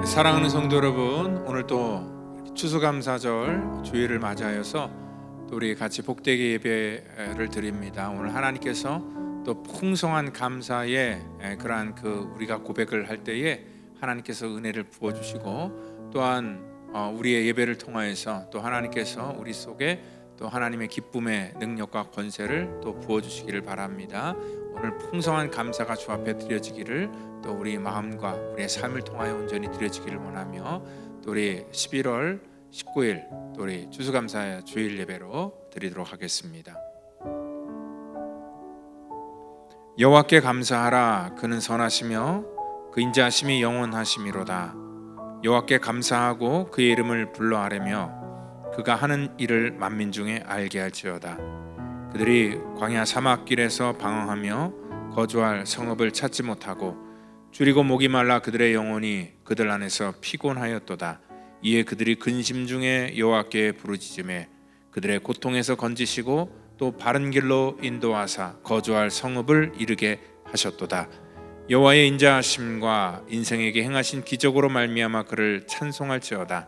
사랑하는 성도 여러분, 오늘 또 추수감사절 주일을 맞이하여서 또 우리 같이 복되게 예배를 드립니다. 오늘 하나님께서 또 풍성한 감사의 그러한 우리가 고백을 할 때에 하나님께서 은혜를 부어주시고, 또한 우리의 예배를 통하여서 또 하나님께서 우리 속에 또 하나님의 기쁨의 능력과 권세를 또 부어주시기를 바랍니다. 오늘 풍성한 감사가 주 앞에 드려지기를, 또 우리 마음과 우리의 삶을 통하여 온전히 드려지기를 원하며, 또 우리 11월 19일 또 우리 추수감사 주일 예배로 드리도록 하겠습니다. 여호와께 감사하라. 그는 선하시며 그 인자하심이 영원하심이로다. 여호와께 감사하고 그의 이름을 불러 아뢰며 그가 하는 일을 만민 중에 알게 할지어다. 그들이 광야 사막길에서 방황하며 거주할 성읍을 찾지 못하고 줄이고 목이 말라 그들의 영혼이 그들 안에서 피곤하였도다. 이에 그들이 근심 중에 여호와께 부르짖으매 그들의 고통에서 건지시고 또 바른 길로 인도하사 거주할 성읍을 이르게 하셨도다. 여호와의 인자하심과 인생에게 행하신 기적으로 말미암아 그를 찬송할지어다.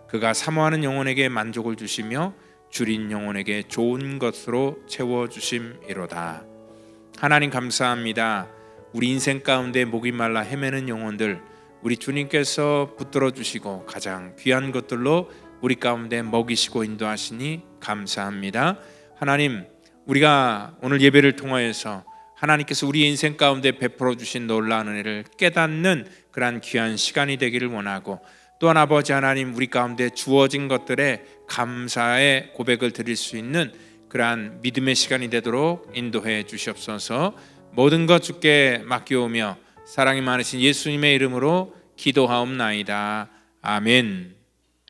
그가 사모하는 영혼에게 만족을 주시며 줄인 영혼에게 좋은 것으로 채워주심이로다. 하나님 감사합니다. 우리 인생 가운데 목이 말라 헤매는 영혼들, 우리 주님께서 붙들어 주시고 가장 귀한 것들로 우리 가운데 먹이시고 인도하시니 감사합니다. 하나님, 우리가 오늘 예배를 통하여서 하나님께서 우리 인생 가운데 베풀어 주신 놀라운 은혜를 깨닫는 그러한 귀한 시간이 되기를 원하고, 또한 아버지 하나님, 우리 가운데 주어진 것들에 감사의 고백을 드릴 수 있는 그러한 믿음의 시간이 되도록 인도해 주시옵소서. 모든 것 주께 맡겨오며 사랑이 많으신 예수님의 이름으로 기도하옵나이다. 아멘.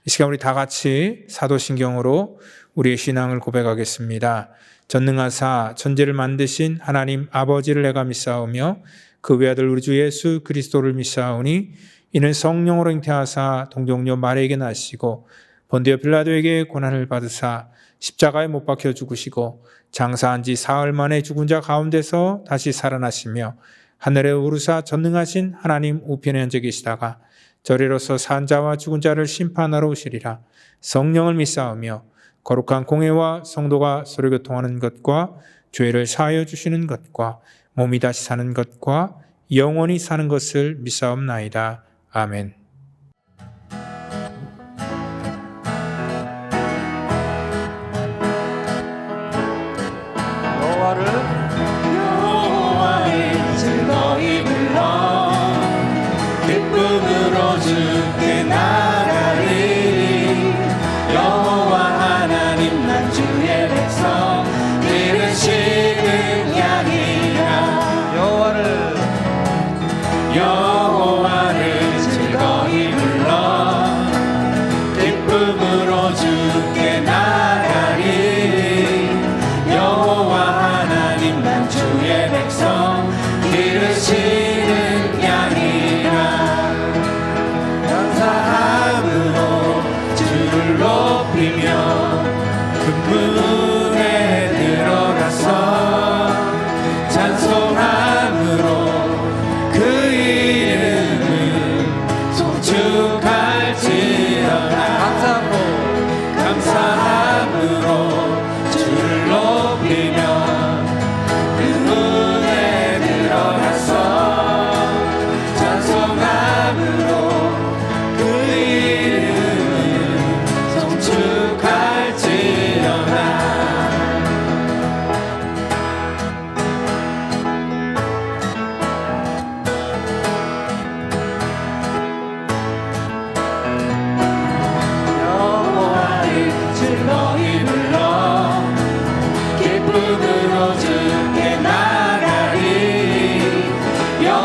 이 시간 우리 다 같이 사도신경으로 우리의 신앙을 고백하겠습니다. 전능하사 천지를 만드신 하나님 아버지를 내가 믿사오며 그 외아들 우리 주 예수 그리스도를 믿사오니 이는 성령으로 잉태하사 동정녀 마리아에게 나시고 본디오 빌라도에게 고난을 받으사 십자가에 못 박혀 죽으시고 장사한 지 사흘 만에 죽은 자 가운데서 다시 살아나시며 하늘에 오르사 전능하신 하나님 우편에 앉아 계시다가 저리로서 산 자와 죽은 자를 심판하러 오시리라. 성령을 믿사오며 거룩한 공회와 성도가 서로 교통하는 것과 죄를 사하여 주시는 것과 몸이 다시 사는 것과 영원히 사는 것을 믿사옵나이다. 아멘. 여호와의 즐거이 불러 기쁨으로 주께 나가리. 여호와 하나님 난 주의 백성 기르시는 양이라. 여호와를 즐거이 불러 기쁨으로 주께 나가리. 여호와 하나님 난 주의 백성 기르시는 양이라. 감사함으로 주를 높이며 금문에 들어가서 찬송함으로 그 이름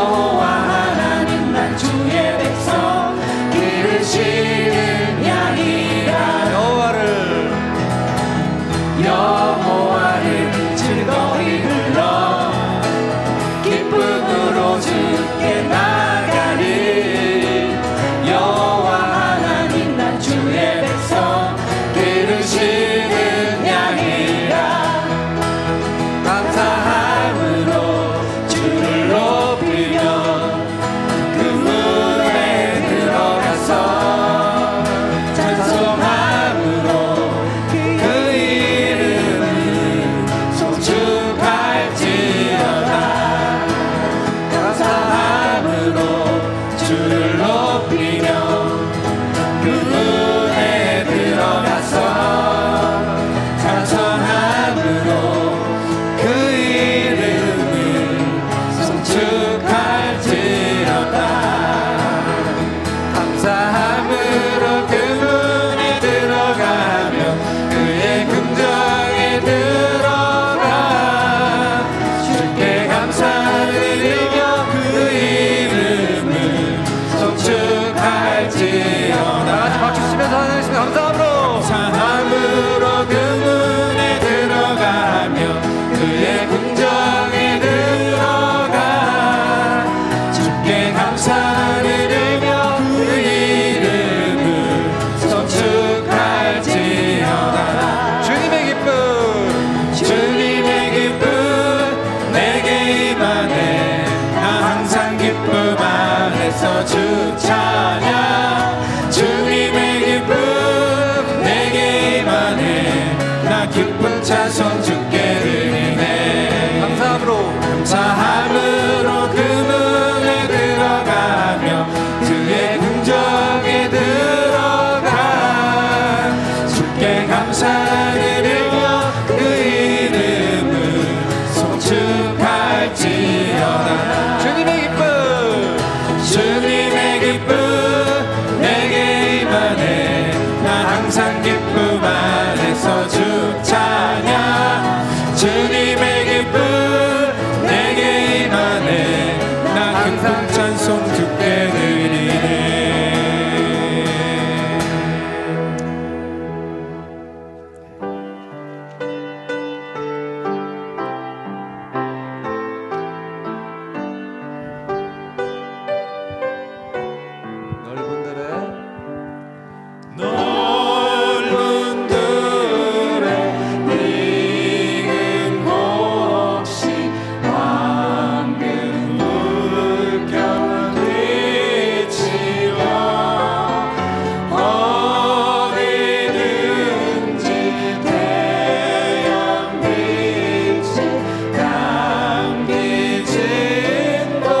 여호와 하나님 난 주의 백성 기르시는 양이라 여호와를 즐거이 불러 기쁨으로 주께 나가리 여호와 하나님 난 주의 백성 기르시는 양이라 감사함으로 주를 높이며 그 문에 들어가서 찬송함으로 그 이름을 송축할지어다 감사함으로 주를 높이며 그 문에 들어가서 찬송함으로 그 이름을 송축할지어다 감사함으로 그 문에 들어가며 그의 긍정에 들어가 주께 감사를 드리며 그 이름을 송축할지어다 박수 치면서 하나님 감사함으로 그 문에 들어가며 그의 긍정에 들어가 주께 감사를 드리며 그 이름을 송축할지어다 주님의 기쁨 내게 임하네 나 항상 기쁨 안에서 주 찬양 주님의 기쁨 내게 임하네 나 기쁜 찬송 주께 드리네 감사함으로 그 문에 들어가며 그의 긍정에 들어가 주께 감사드리며 그 이름을 송축할지어다 주님의 기쁨 내게 임하네 나 항상 기쁨 안에서 주 찬양 주님의 기쁨 내게 임하네 나 항상 찬송 주께 드리네 넓은 들에 익은 곡식 황금 물결 비치어 어디든지 태양 빛이 감기 진동하도다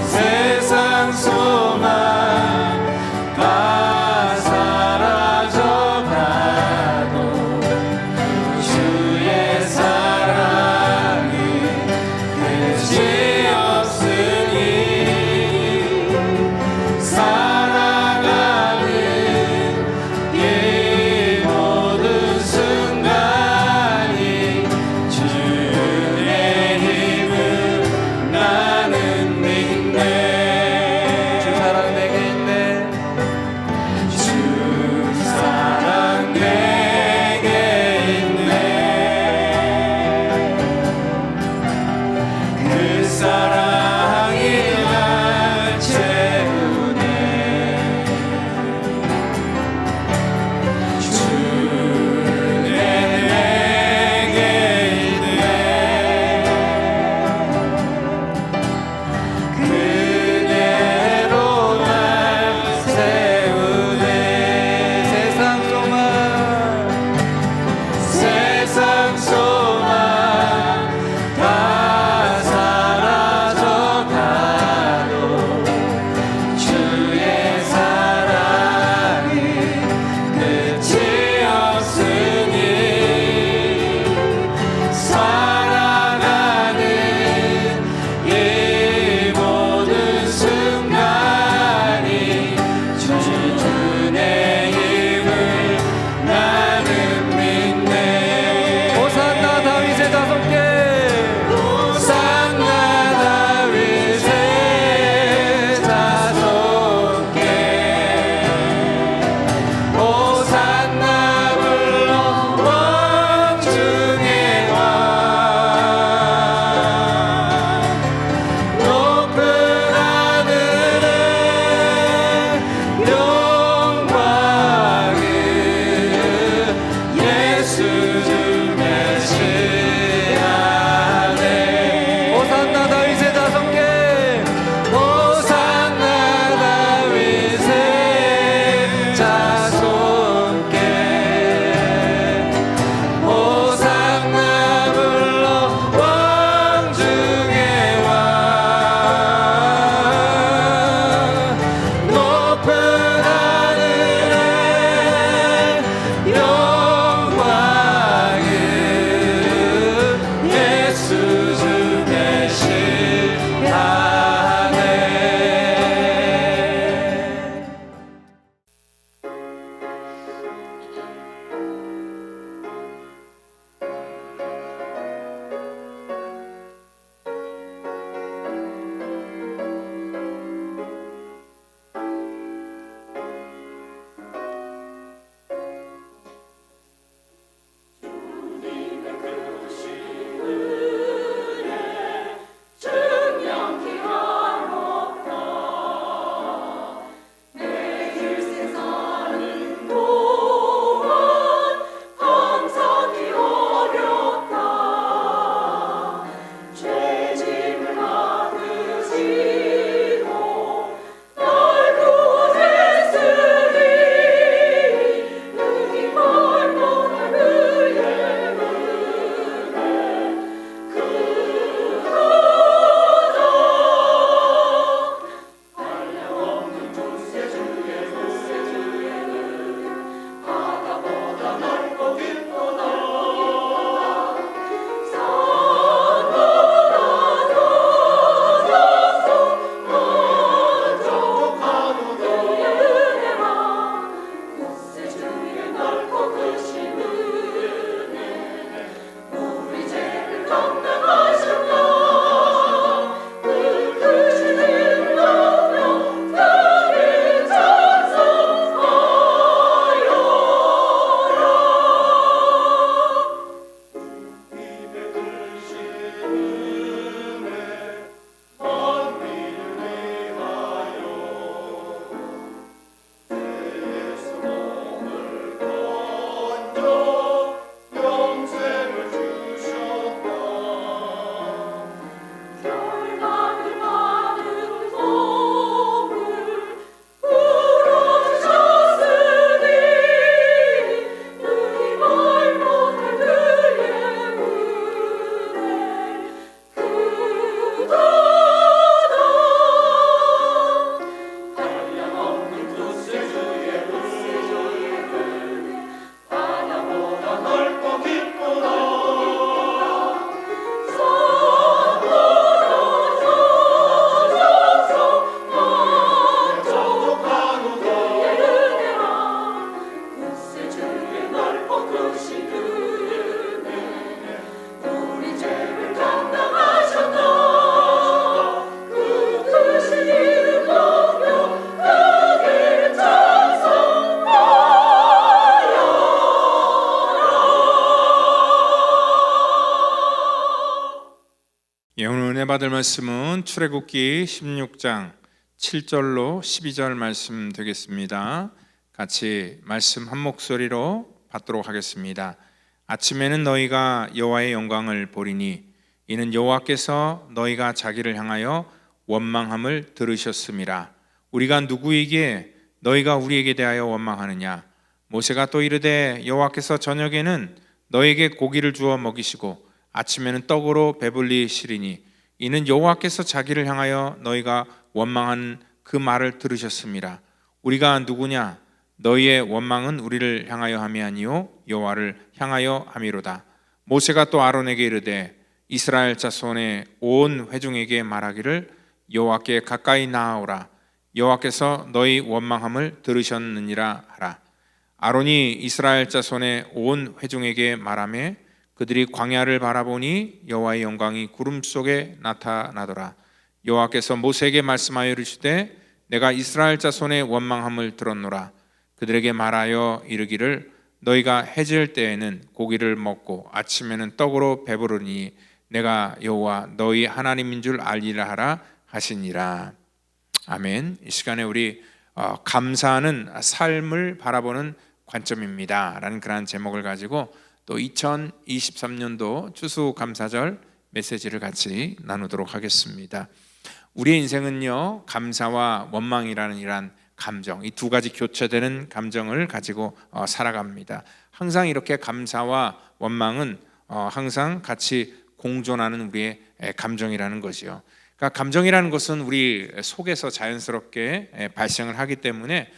세상 소망 다 사라져가도 주의 사랑이 끝이 없으니 살아가는 이 모든 은혜 받을 말씀은 출애굽기 16장 7절로 12절 말씀 되겠습니다. 같이 말씀 한 목소리로 받도록 하겠습니다. 아침에는 너희가 여호와의 영광을 보리니 이는 여호와께서 너희가 자기를 향하여 원망함을 들으셨음이라. 우리가 누구에게 너희가 우리에게 대하여 원망하느냐? 모세가 또 이르되 여호와께서 저녁에는 너에게 고기를 주어 먹이시고 아침에는 떡으로 배불리시리니 이는 여호와께서 자기를 향하여 너희가 원망하는 그 말을 들으셨음이라. 우리가 누구냐? 너희의 원망은 우리를 향하여 함이 아니요 여호와를 향하여 함이로다. 모세가 또 아론에게 이르되 이스라엘 자손의 온 회중에게 말하기를 여호와께 가까이 나아오라. 여호와께서 너희 원망함을 들으셨느니라 하라. 아론이 이스라엘 자손의 온 회중에게 말하며 그들이 광야를 바라보니 여호와의 영광이 구름 속에 나타나더라. 여호와께서 모세에게 말씀하여 이르시되 내가 이스라엘 자손의 원망함을 들었노라. 그들에게 말하여 이르기를 너희가 해질 때에는 고기를 먹고 아침에는 떡으로 배부르니 내가 여호와 너희 하나님인 줄 알리라 하라 하시니라. 아멘. 이 시간에 우리 감사하는 삶을 바라보는 관점입니다 라는 그러한 제목을 가지고 또 2023년도 추수감사절 메시지를 같이 나누도록 하겠습니다. 우리의 인생은요, 감사와 원망이라는 이러한 감정, 이 두 가지 교차되는 감정을 가지고 살아갑니다. 항상 이렇게 감사와 원망은 항상 같이 공존하는 우리의 감정이라는 것이요. 그러니까 감정이라는 것은 우리 속에서 자연스럽게 발생을 하기 때문에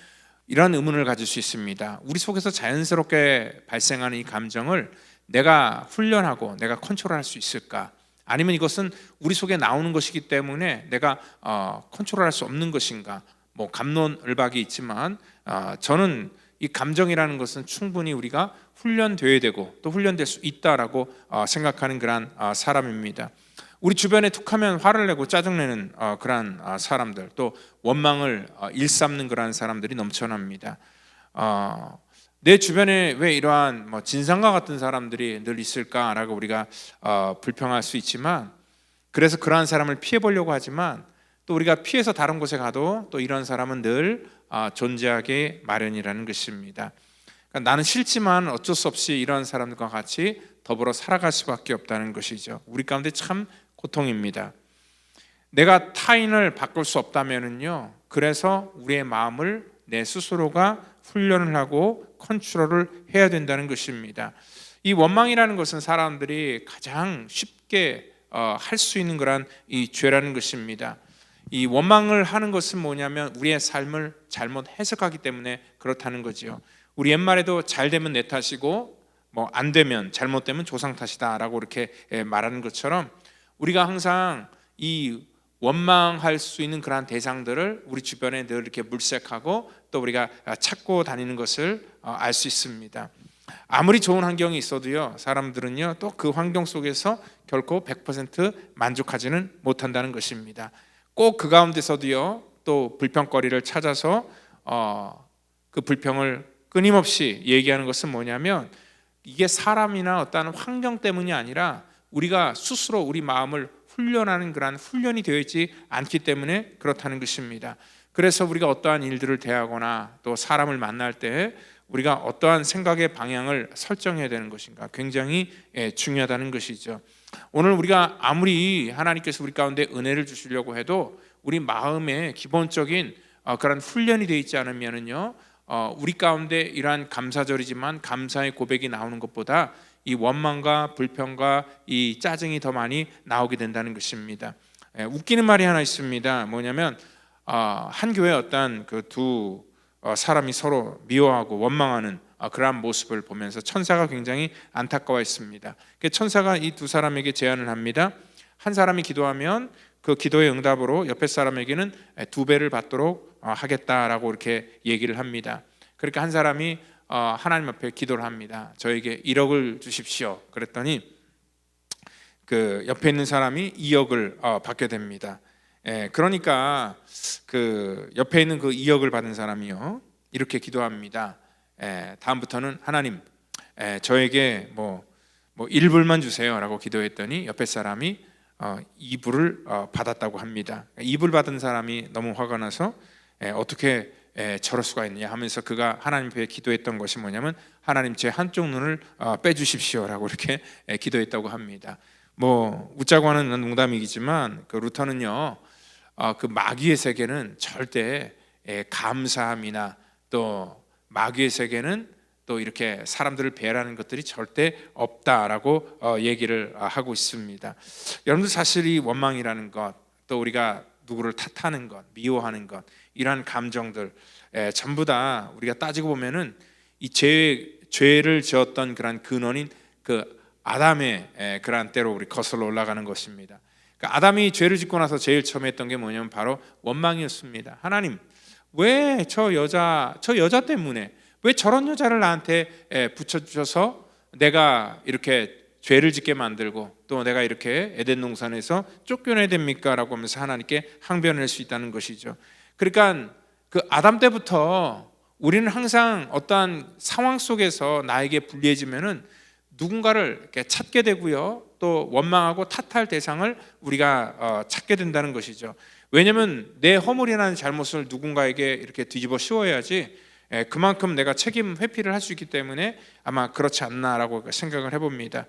이런 의문을 가질 수 있습니다. 우리 속에서 자연스럽게 발생하는 이 감정을 내가 훈련하고 내가 컨트롤할 수 있을까? 아니면 이것은 우리 속에 나오는 것이기 때문에 내가 컨트롤할 수 없는 것인가? 뭐 갑론을박이 있지만 저는 이 감정이라는 것은 충분히 우리가 훈련되어야 되고 또 훈련될 수 있다라고 생각하는 그런 사람입니다. 우리 주변에 툭하면 화를 내고 짜증내는 그러한 사람들, 또 원망을 일삼는 그러한 사람들이 넘쳐납니다. 내 주변에 왜 이러한 진상과 같은 사람들이 늘 있을까라고 우리가 불평할 수 있지만, 그래서 그러한 사람을 피해보려고 하지만 또 우리가 피해서 다른 곳에 가도 또 이런 사람은 늘 존재하게 마련이라는 것입니다. 그러니까 나는 싫지만 어쩔 수 없이 이런 사람들과 같이 더불어 살아갈 수밖에 없다는 것이죠. 우리 가운데 참 고통입니다. 내가 타인을 바꿀 수 없다면은요, 그래서 우리의 마음을 내 스스로가 훈련을 하고 컨트롤을 해야 된다는 것입니다. 이 원망이라는 것은 사람들이 가장 쉽게 할 수 있는 그런 이 죄라는 것입니다. 이 원망을 하는 것은 뭐냐면 우리의 삶을 잘못 해석하기 때문에 그렇다는 거죠. 우리 옛말에도 잘 되면 내 탓이고 뭐 안 되면 잘못되면 조상 탓이다라고 이렇게 말하는 것처럼 우리가 항상 이 원망할 수 있는 그러한 대상들을 우리 주변에 늘 이렇게 물색하고 또 우리가 찾고 다니는 것을 알 수 있습니다. 아무리 좋은 환경이 있어도요, 사람들은요 또 그 환경 속에서 결코 100% 만족하지는 못한다는 것입니다. 꼭 그 가운데서도요 또 불평거리를 찾아서 그 불평을 끊임없이 얘기하는 것은 뭐냐면 이게 사람이나 어떤 환경 때문이 아니라 우리가 스스로 우리 마음을 훈련하는 그러한 훈련이 되어 있지 않기 때문에 그렇다는 것입니다. 그래서 우리가 어떠한 일들을 대하거나 또 사람을 만날 때 우리가 어떠한 생각의 방향을 설정해야 되는 것인가 굉장히 중요하다는 것이죠. 오늘 우리가 아무리 하나님께서 우리 가운데 은혜를 주시려고 해도 우리 마음에 기본적인 그런 훈련이 되어 있지 않으면은요, 우리 가운데 이러한 감사절이지만 감사의 고백이 나오는 것보다 이 원망과 불평과 이 짜증이 더 많이 나오게 된다는 것입니다. 웃기는 말이 하나 있습니다. 뭐냐면 한 교회 어떤 그 두 사람이 서로 미워하고 원망하는 그러한 모습을 보면서 천사가 굉장히 안타까워했습니다. 천사가 이 두 사람에게 제안을 합니다. 한 사람이 기도하면 그 기도의 응답으로 옆에 사람에게는 2배를 받도록 하겠다라고 이렇게 얘기를 합니다. 그러니까 한 사람이 하나님 앞에 기도를 합니다. 저에게 1억을 주십시오. 그랬더니 그 옆에 있는 사람이 2억을 받게 됩니다. 그러니까 그 옆에 있는 그 2억을 받은 사람이요 이렇게 기도합니다. 다음부터는 하나님 저에게 뭐 1불만 주세요라고 기도했더니 옆에 사람이 이불을 받았다고 합니다. 이불 받은 사람이 너무 화가 나서 어떻게 저럴 수가 있느냐 하면서 그가 하나님 앞에 기도했던 것이 뭐냐면 하나님 제 한쪽 눈을 빼주십시오라고 이렇게 기도했다고 합니다. 뭐 웃자고 하는 농담이지만 그 루터는요, 그 마귀의 세계는 절대 감사함이나 또 마귀의 세계는 또 이렇게 사람들을 배려하는 것들이 절대 없다라고 얘기를 하고 있습니다. 여러분들 사실 이 원망이라는 것, 또 우리가 누구를 탓하는 것, 미워하는 것, 이러한 감정들 전부 다 우리가 따지고 보면은 이 죄를 지었던 그런 근원인 그 아담의 그러한 때로 우리 거슬러 올라가는 것입니다. 그러니까 아담이 죄를 짓고 나서 제일 처음 했던 게 뭐냐면 바로 원망이었습니다. 하나님, 왜 저 여자 때문에 왜 저런 여자를 나한테 붙여주셔서 내가 이렇게 죄를 짓게 만들고 또 내가 이렇게 에덴 동산에서 쫓겨내야 됩니까? 라고 하면서 하나님께 항변할 수 있다는 것이죠. 그러니까 그 아담 때부터 우리는 항상 어떠한 상황 속에서 나에게 불리해지면은 누군가를 이렇게 찾게 되고요, 또 원망하고 탓할 대상을 우리가 찾게 된다는 것이죠. 왜냐하면 내 허물이나 잘못을 누군가에게 이렇게 뒤집어 씌워야지 그만큼 내가 책임 회피를 할 수 있기 때문에 아마 그렇지 않나라고 생각을 해봅니다.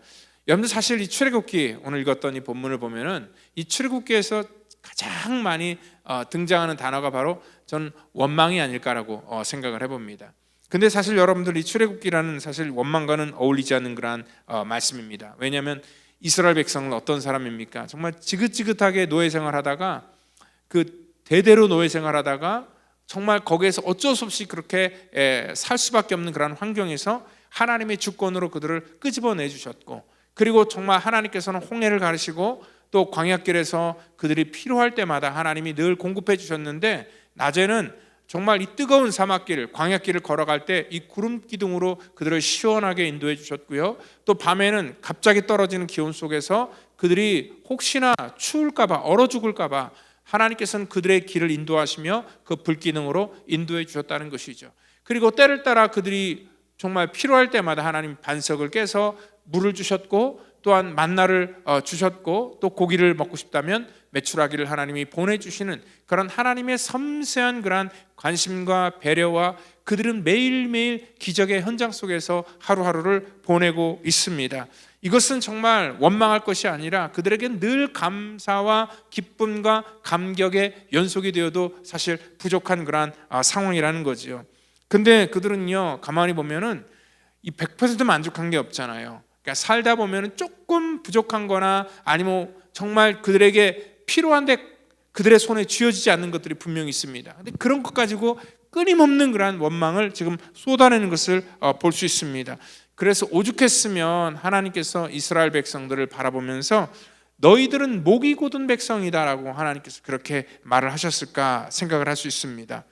여러분들 사실 이 출애굽기 오늘 읽었던 이 본문을 보면은 이 출애굽기에서 가장 많이 등장하는 단어가 바로 전 원망이 아닐까라고 생각을 해봅니다. 근데 사실 여러분들 이 출애굽기라는 사실 원망과는 어울리지 않는 그러한 말씀입니다. 왜냐하면 이스라엘 백성은 어떤 사람입니까? 정말 지긋지긋하게 노예 생활하다가 그 대대로 노예 생활하다가 정말 거기에서 어쩔 수 없이 그렇게 살 수밖에 없는 그런 환경에서 하나님의 주권으로 그들을 끄집어내 주셨고, 그리고 정말 하나님께서는 홍해를 가르시고 또 광야길에서 그들이 필요할 때마다 하나님이 늘 공급해 주셨는데, 낮에는 정말 이 뜨거운 사막길, 광야길을 걸어갈 때 이 구름 기둥으로 그들을 시원하게 인도해 주셨고요, 또 밤에는 갑자기 떨어지는 기온 속에서 그들이 혹시나 추울까 봐, 얼어 죽을까 봐 하나님께서는 그들의 길을 인도하시며 그 불기둥으로 인도해 주셨다는 것이죠. 그리고 때를 따라 그들이 정말 필요할 때마다 하나님 반석을 깨서 물을 주셨고, 또한 만나를 주셨고, 또 고기를 먹고 싶다면 메추라기를 하나님이 보내주시는 그런 하나님의 섬세한 그런 관심과 배려와 그들은 매일매일 기적의 현장 속에서 하루하루를 보내고 있습니다. 이것은 정말 원망할 것이 아니라 그들에게 늘 감사와 기쁨과 감격의 연속이 되어도 사실 부족한 그런 상황이라는 거지요. 근데 그들은요, 가만히 보면은 이 100% 만족한 게 없잖아요. 그러니까 살다 보면은 조금 부족한 거나 아니면 정말 그들에게 필요한데 그들의 손에 쥐어지지 않는 것들이 분명히 있습니다. 근데 그런 것 가지고 끊임없는 그러한 원망을 지금 쏟아내는 것을 볼 수 있습니다. 그래서 오죽했으면 하나님께서 이스라엘 백성들을 바라보면서 너희들은 목이 곧은 백성이다라고 하나님께서 그렇게 말을 하셨을까 생각을 할 수 있습니다.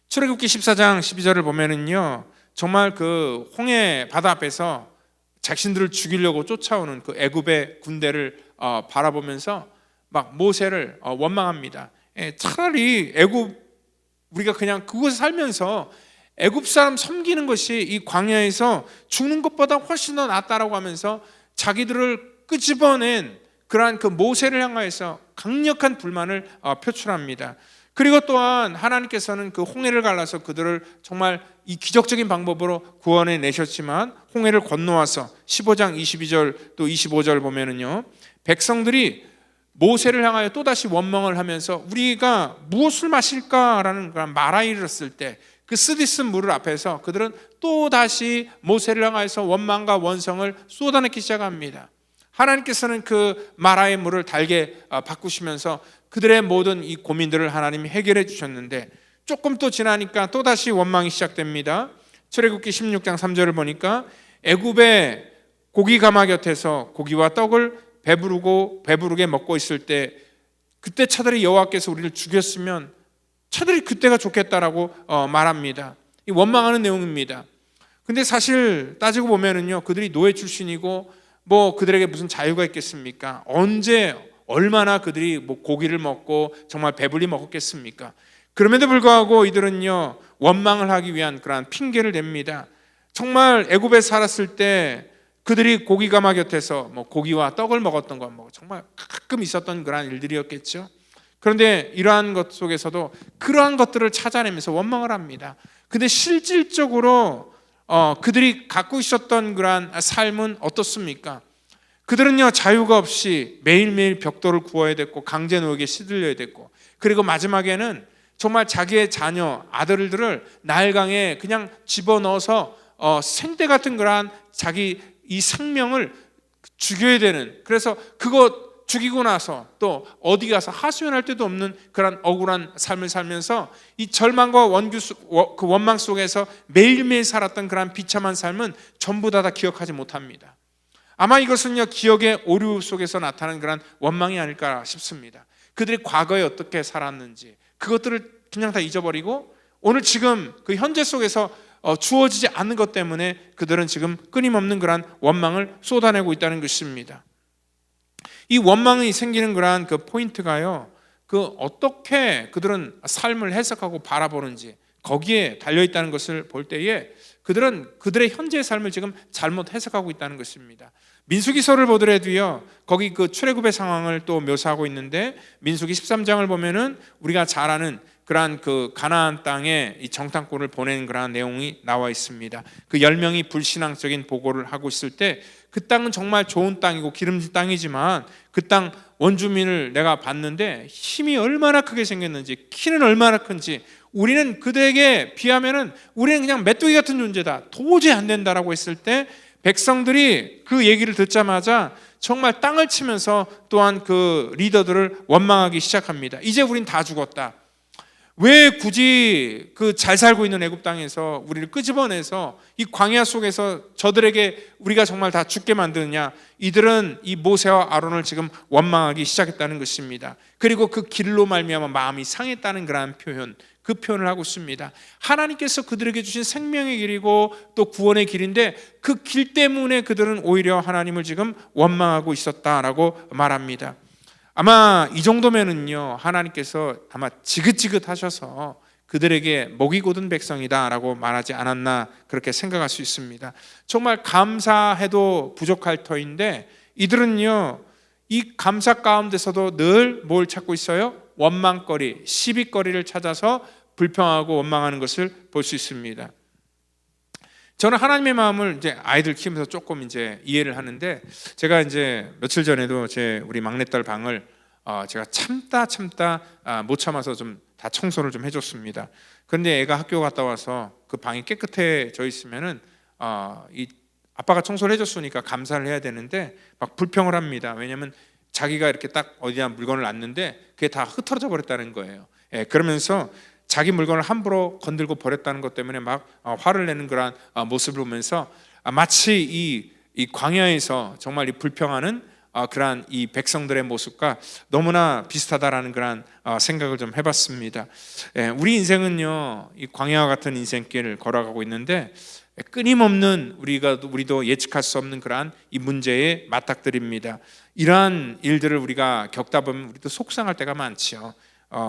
출애굽기 14장 12절을 보면은요, 정말 그 홍해 바다 앞에서 자신들을 죽이려고 쫓아오는 그 애굽의 군대를 바라보면서 막 모세를 원망합니다. 차라리 애굽, 우리가 그냥 그곳에 살면서 애굽 사람 섬기는 것이 이 광야에서 죽는 것보다 훨씬 더 낫다라고 하면서 자기들을 끄집어낸 그러한 그 모세를 향하여서 강력한 불만을 표출합니다. 그리고 또한 하나님께서는 그 홍해를 갈라서 그들을 정말 이 기적적인 방법으로 구원해 내셨지만 홍해를 건너와서 15장 22절 또 25절 보면은요, 백성들이 모세를 향하여 또다시 원망을 하면서 우리가 무엇을 마실까라는 그런 말아 이르렀을 때 그 쓰디쓴 물을 앞에서 그들은 또다시 모세를 향하여서 원망과 원성을 쏟아내기 시작합니다. 하나님께서는 그 마라의 물을 달게 바꾸시면서 그들의 모든 이 고민들을 하나님이 해결해 주셨는데, 조금 또 지나니까 또다시 원망이 시작됩니다. 출애굽기 16장 3절을 보니까 애굽의 고기 가마 곁에서 고기와 떡을 배부르게 먹고 있을 때 그때 차라리 여호와께서 우리를 죽였으면 차라리 그때가 좋겠다라고 말합니다. 이 원망하는 내용입니다. 근데 사실 따지고 보면은요, 그들이 노예 출신이고 뭐 그들에게 무슨 자유가 있겠습니까? 언제 얼마나 그들이 뭐 고기를 먹고 정말 배불리 먹었겠습니까? 그럼에도 불구하고 이들은요, 원망을 하기 위한 그러한 핑계를 댑니다. 정말 애굽에 살았을 때 그들이 고기가마 곁에서 뭐 고기와 떡을 먹었던 건 뭐 정말 가끔 있었던 그러한 일들이었겠죠. 그런데 이러한 것 속에서도 그러한 것들을 찾아내면서 원망을 합니다. 근데 실질적으로 그들이 갖고 있었던 그러한 삶은 어떻습니까? 그들은요, 자유가 없이 매일매일 벽돌을 구워야 됐고 강제 노역에 시들려야 됐고, 그리고 마지막에는 정말 자기의 자녀 아들들을 나일강에 그냥 집어넣어서 생떼 같은 그러한 자기 이 생명을 죽여야 되는, 그래서 그거 죽이고 나서 또 어디 가서 하소연할 데도 없는 그런 억울한 삶을 살면서 이 절망과 그 원망 속에서 매일매일 살았던 그런 비참한 삶은 전부 다 기억하지 못합니다. 아마 이것은요, 기억의 오류 속에서 나타나는 그런 원망이 아닐까 싶습니다. 그들이 과거에 어떻게 살았는지 그것들을 그냥 다 잊어버리고 오늘 지금 그 현재 속에서 주어지지 않는 것 때문에 그들은 지금 끊임없는 그런 원망을 쏟아내고 있다는 것입니다. 이 원망이 생기는 그러한 그 포인트가요, 그 어떻게 그들은 삶을 해석하고 바라보는지 거기에 달려있다는 것을 볼 때에 그들은 그들의 현재의 삶을 지금 잘못 해석하고 있다는 것입니다. 민수기서를 보더라도요, 거기 그 출애굽의 상황을 또 묘사하고 있는데 민수기 13장을 보면은 우리가 잘 아는 그러한 그 가나안 땅에 이 정탐꾼을 보내는 그러한 내용이 나와 있습니다. 그 10명이 불신앙적인 보고를 하고 있을 때 그 땅은 정말 좋은 땅이고 기름진 땅이지만 그 땅 원주민을 내가 봤는데 힘이 얼마나 크게 생겼는지, 키는 얼마나 큰지, 우리는 그들에게 비하면은 우리는 그냥 메뚜기 같은 존재다, 도저히 안 된다라고 했을 때 백성들이 그 얘기를 듣자마자 정말 땅을 치면서 또한 그 리더들을 원망하기 시작합니다. 이제 우린 다 죽었다. 왜 굳이 그 잘 살고 있는 애굽 땅에서 우리를 끄집어내서 이 광야 속에서 저들에게 우리가 정말 다 죽게 만드느냐. 이들은 이 모세와 아론을 지금 원망하기 시작했다는 것입니다. 그리고 그 길로 말미암아 마음이 상했다는 그러한 표현, 그 표현을 하고 있습니다. 하나님께서 그들에게 주신 생명의 길이고 또 구원의 길인데 그 길 때문에 그들은 오히려 하나님을 지금 원망하고 있었다라고 말합니다. 아마 이 정도면은요, 하나님께서 아마 지긋지긋하셔서 그들에게 목이 곧은 백성이다라고 말하지 않았나 그렇게 생각할 수 있습니다. 정말 감사해도 부족할 터인데 이들은요, 이 감사 가운데서도 늘 뭘 찾고 있어요? 원망거리, 시비거리를 찾아서 불평하고 원망하는 것을 볼 수 있습니다. 저는 하나님의 마음을 이제 아이들 키우면서 조금 이제 이해를 하는데, 제가 이제 며칠 전에도 우리 막내딸 방을 제가 참다 못 참아서 좀 다 청소를 좀 해줬습니다. 그런데 애가 학교 갔다 와서 그 방이 깨끗해져 있으면은 이 아빠가 청소를 해줬으니까 감사를 해야 되는데 막 불평을 합니다. 왜냐하면 자기가 이렇게 딱 어디다 물건을 놨는데 그게 다 흩어져 버렸다는 거예요. 그러면서 자기 물건을 함부로 건들고 버렸다는 것 때문에 막 화를 내는 그런 모습을 보면서 마치 이 광야에서 정말 이 불평하는 그러한 이 백성들의 모습과 너무나 비슷하다라는 그런 생각을 좀 해봤습니다. 우리 인생은요, 이 광야와 같은 인생길을 걸어가고 있는데 끊임없는 우리도 예측할 수 없는 그러한 이 문제에 맞닥뜨립니다. 이러한 일들을 우리가 겪다 보면 우리도 속상할 때가 많지요.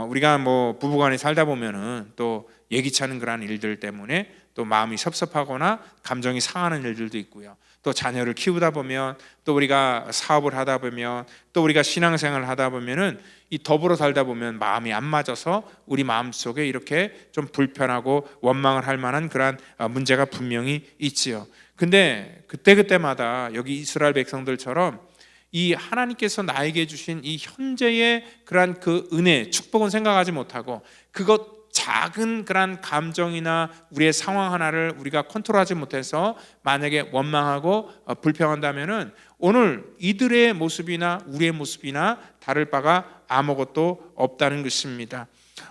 우리가 뭐 부부간에 살다 보면은 또 예기치 않은 그러한 일들 때문에 또 마음이 섭섭하거나 감정이 상하는 일들도 있고요. 또 자녀를 키우다 보면, 또 우리가 사업을 하다 보면, 또 우리가 신앙생활을 하다 보면은 이 더불어 살다 보면 마음이 안 맞아서 우리 마음속에 이렇게 좀 불편하고 원망을 할 만한 그러한 문제가 분명히 있지요. 근데 그때마다 여기 이스라엘 백성들처럼 이 하나님께서 나에게 주신 이 현재의 그러한 그 은혜, 축복은 생각하지 못하고 그것 작은 그런 감정이나 우리의 상황 하나를 우리가 컨트롤하지 못해서 만약에 원망하고 불평한다면은 오늘 이들의 모습이나 우리의 모습이나 다를 바가 아무것도 없다는 것입니다.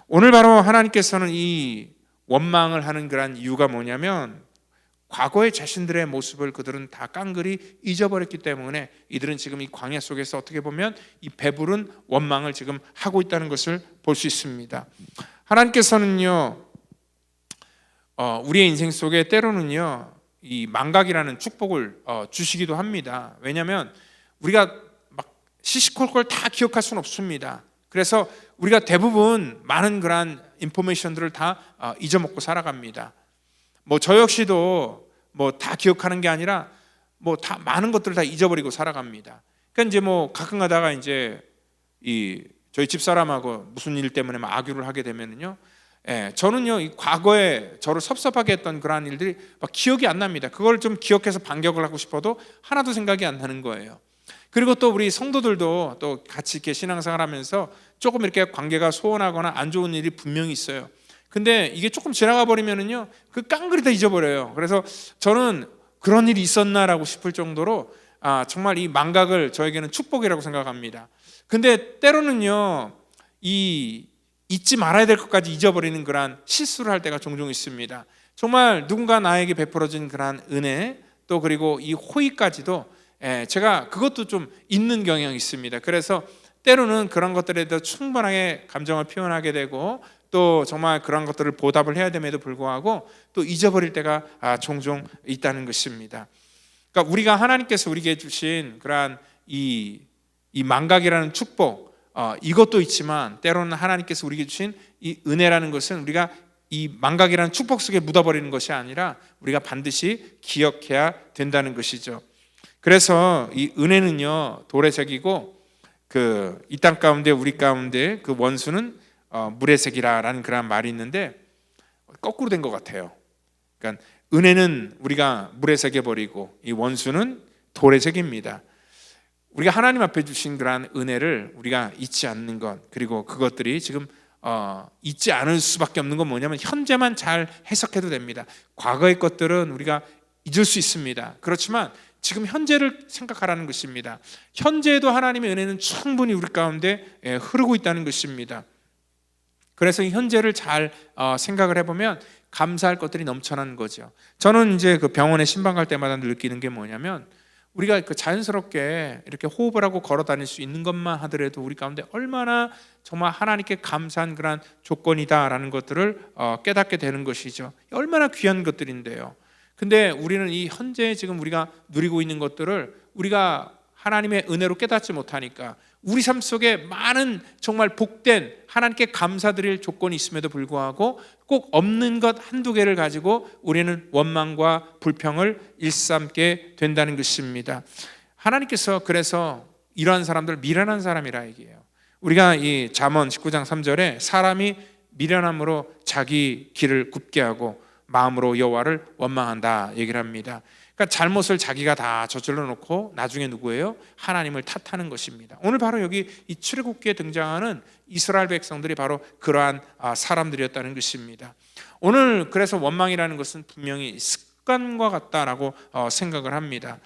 오늘 바로 하나님께서는 이 원망을 하는 그런 이유가 뭐냐면 과거의 자신들의 모습을 그들은 다 깡그리 잊어버렸기 때문에 이들은 지금 이 광야 속에서 어떻게 보면 이 배부른 원망을 지금 하고 있다는 것을 볼 수 있습니다. 하나님께서는요, 우리의 인생 속에 때로는요, 이 망각이라는 축복을 주시기도 합니다. 왜냐하면 우리가 막 시시콜콜 다 기억할 수는 없습니다. 그래서 우리가 대부분 많은 그러한 인포메이션들을 다 잊어먹고 살아갑니다. 뭐 저 역시도 뭐 다 기억하는 게 아니라 뭐 다 많은 것들을 다 잊어버리고 살아갑니다. 그러니까 이제 뭐 가끔 가다가 이제 이 저희 집사람하고 무슨 일 때문에 막 악유를 하게 되면은요, 저는요 이 과거에 저를 섭섭하게 했던 그러한 일들이 막 기억이 안 납니다. 그걸 좀 기억해서 반격을 하고 싶어도 하나도 생각이 안 나는 거예요. 그리고 또 우리 성도들도 또 같이 이렇게 신앙생활하면서 조금 이렇게 관계가 소원하거나 안 좋은 일이 분명히 있어요. 근데 이게 조금 지나가 버리면은요 그 깡그리 다 잊어버려요. 그래서 저는 그런 일이 있었나라고 싶을 정도로 정말 이 망각을 저에게는 축복이라고 생각합니다. 근데 때로는요 이 잊지 말아야 될 것까지 잊어버리는 그러한 실수를 할 때가 종종 있습니다. 정말 누군가 나에게 베풀어진 그러한 은혜, 또 그리고 이 호의까지도 제가 그것도 좀 잊는 경향이 있습니다. 그래서 때로는 그런 것들에 대해서 충분하게 감정을 표현하게 되고 또 정말 그런 것들을 보답을 해야 됨에도 불구하고 또 잊어버릴 때가 종종 있다는 것입니다. 그러니까 우리가 하나님께서 우리에게 주신 그러한 이 망각이라는 축복, 이것도 있지만 때로는 하나님께서 우리에게 주신 이 은혜라는 것은 우리가 이 망각이라는 축복 속에 묻어버리는 것이 아니라 우리가 반드시 기억해야 된다는 것이죠. 그래서 이 은혜는요 돌의 색이고 이 땅 가운데 우리 가운데 그 원수는 물의 색이라는 그런 말이 있는데 거꾸로 된 것 같아요. 그러니까 은혜는 우리가 물의 색에 버리고 이 원수는 돌의 색입니다. 우리가 하나님 앞에 주신 그러한 은혜를 우리가 잊지 않는 것, 그리고 그것들이 지금 잊지 않을 수밖에 없는 건 뭐냐면 현재만 잘 해석해도 됩니다. 과거의 것들은 우리가 잊을 수 있습니다. 그렇지만 지금 현재를 생각하라는 것입니다. 현재에도 하나님의 은혜는 충분히 우리 가운데 흐르고 있다는 것입니다. 그래서 이 현재를 잘 생각을 해보면 감사할 것들이 넘쳐나는 거죠. 저는 이제 그 병원에 신방 갈 때마다 느끼는 게 뭐냐면 우리가 자연스럽게 이렇게 호흡을 하고 걸어 다닐 수 있는 것만 하더라도 우리 가운데 얼마나 정말 하나님께 감사한 그런 조건이다라는 것들을 깨닫게 되는 것이죠. 얼마나 귀한 것들인데요. 근데 우리는 이 현재 지금 우리가 누리고 있는 것들을 우리가 하나님의 은혜로 깨닫지 못하니까 우리 삶 속에 많은 정말 복된 하나님께 감사드릴 조건이 있음에도 불구하고 꼭 없는 것 한두 개를 가지고 우리는 원망과 불평을 일삼게 된다는 것입니다. 하나님께서 그래서 이러한 사람들 미련한 사람이라 얘기해요. 우리가 이 잠언 19장 3절에 사람이 미련함으로 자기 길을 굽게 하고 마음으로 여호와를 원망한다 얘기를 합니다. 그러니까 잘못을 자기가 다 저질러 놓고 나중에 누구예요? 하나님을 탓하는 것입니다. 오늘 바로 여기 이 출애굽기에 등장하는 이스라엘 백성들이 바로 그러한 사람들이었다는 것입니다. 오늘 그래서 원망이라는 것은 분명히 습관과 같다라고 생각을 합니다.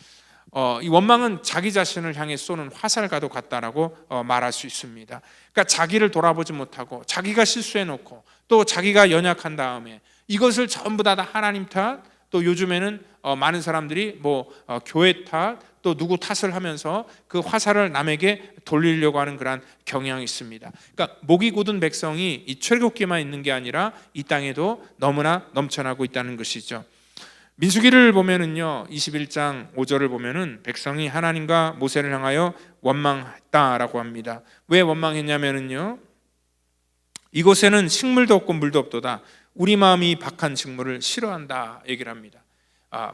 이 원망은 자기 자신을 향해 쏘는 화살과도 같다라고 말할 수 있습니다. 그러니까 자기를 돌아보지 못하고 자기가 실수해놓고 또 자기가 연약한 다음에 이것을 전부 다 하나님 탓, 또 요즘에는 많은 사람들이 교회 탓, 또 누구 탓을 하면서 그 화살을 남에게 돌리려고 하는 그런 경향이 있습니다. 그러니까 목이 곧은 백성이 이 출애굽기만 있는 게 아니라 이 땅에도 너무나 넘쳐나고 있다는 것이죠. 민수기를 보면은요 21장 5절을 보면은 백성이 하나님과 모세를 향하여 원망했다라고 합니다. 왜 원망했냐면은요 이곳에는 식물도 없고 물도 없도다. 우리 마음이 박한 식물을 싫어한다 얘기를 합니다.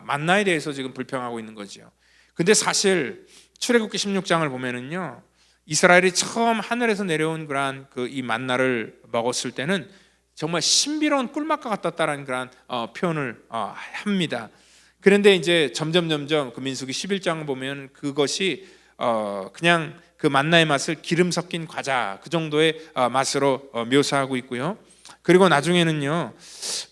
만나에 대해서 지금 불평하고 있는 거죠. 근데 사실 출애굽기 16장을 보면은요 이스라엘이 처음 하늘에서 내려온 그러한 이 만나를 먹었을 때는 정말 신비로운 꿀맛과 같았다라는 그런 표현을 합니다. 그런데 이제 점점 그 민수기 11장을 보면 그것이 그냥 그 만나의 맛을 기름 섞인 과자 그 정도의 맛으로 묘사하고 있고요. 그리고 나중에는요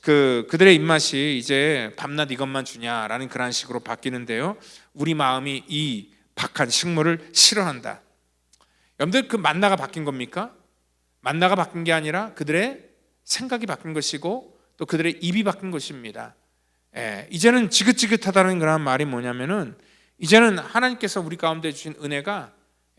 그들의 입맛이 이제 밤낮 이것만 주냐라는 그런 식으로 바뀌는데요. 우리 마음이 이 박한 식물을 싫어한다. 여러분들 그 만나가 바뀐 겁니까? 만나가 바뀐 게 아니라 그들의 생각이 바뀐 것이고 또 그들의 입이 바뀐 것입니다. 이제는 지긋지긋하다는 그런 말이 뭐냐면은 이제는 하나님께서 우리 가운데 주신 은혜가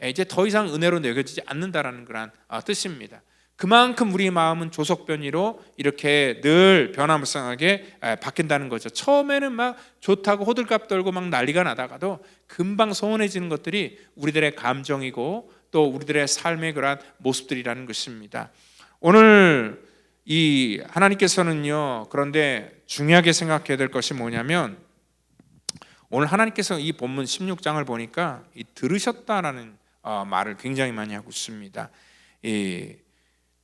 이제 더 이상 은혜로 여겨지지 않는다라는 그런 뜻입니다. 그만큼 우리의 마음은 조석변이로 이렇게 늘 변화무쌍하게 바뀐다는 거죠. 처음에는 막 좋다고 호들갑 떨고 막 난리가 나다가도 금방 소원해지는 것들이 우리들의 감정이고 또 우리들의 삶의 그러한 모습들이라는 것입니다. 오늘 이 하나님께서는요 그런데 중요하게 생각해야 될 것이 뭐냐면 오늘 하나님께서 이 본문 16장을 보니까 이 들으셨다라는 말을 굉장히 많이 하고 있습니다.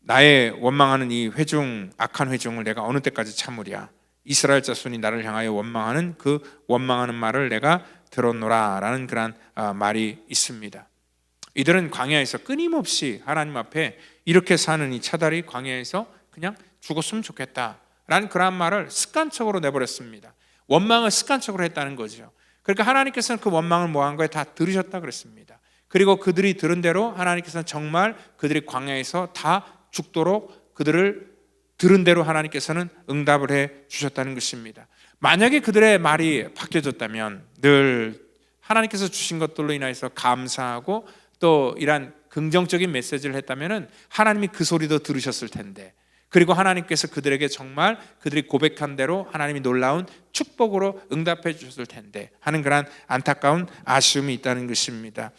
나의 원망하는 이 회중, 악한 회중을 내가 어느 때까지 참으랴. 이스라엘 자손이 나를 향하여 원망하는 그 원망하는 말을 내가 들었노라 라는 그런 말이 있습니다. 이들은 광야에서 끊임없이 하나님 앞에 이렇게 사는 이 차달이 광야에서 그냥 죽었으면 좋겠다 라는 그런 말을 습관적으로 내버렸습니다. 원망을 습관적으로 했다는 거죠. 그러니까 하나님께서는 그 원망을 뭐한 거에 다 들으셨다 그랬습니다. 그리고 그들이 들은 대로 하나님께서는 정말 그들이 광야에서 다 죽도록 그들을 들은 대로 하나님께서는 응답을 해 주셨다는 것입니다. 만약에 그들의 말이 바뀌어졌다면, 늘 하나님께서 주신 것들로 인해서 감사하고 또 이러한 긍정적인 메시지를 했다면 하나님이 그 소리도 들으셨을 텐데, 그리고 하나님께서 그들에게 정말 그들이 고백한 대로 하나님이 놀라운 축복으로 응답해 주셨을 텐데 하는 그런 안타까운 아쉬움이 있다는 것입니다.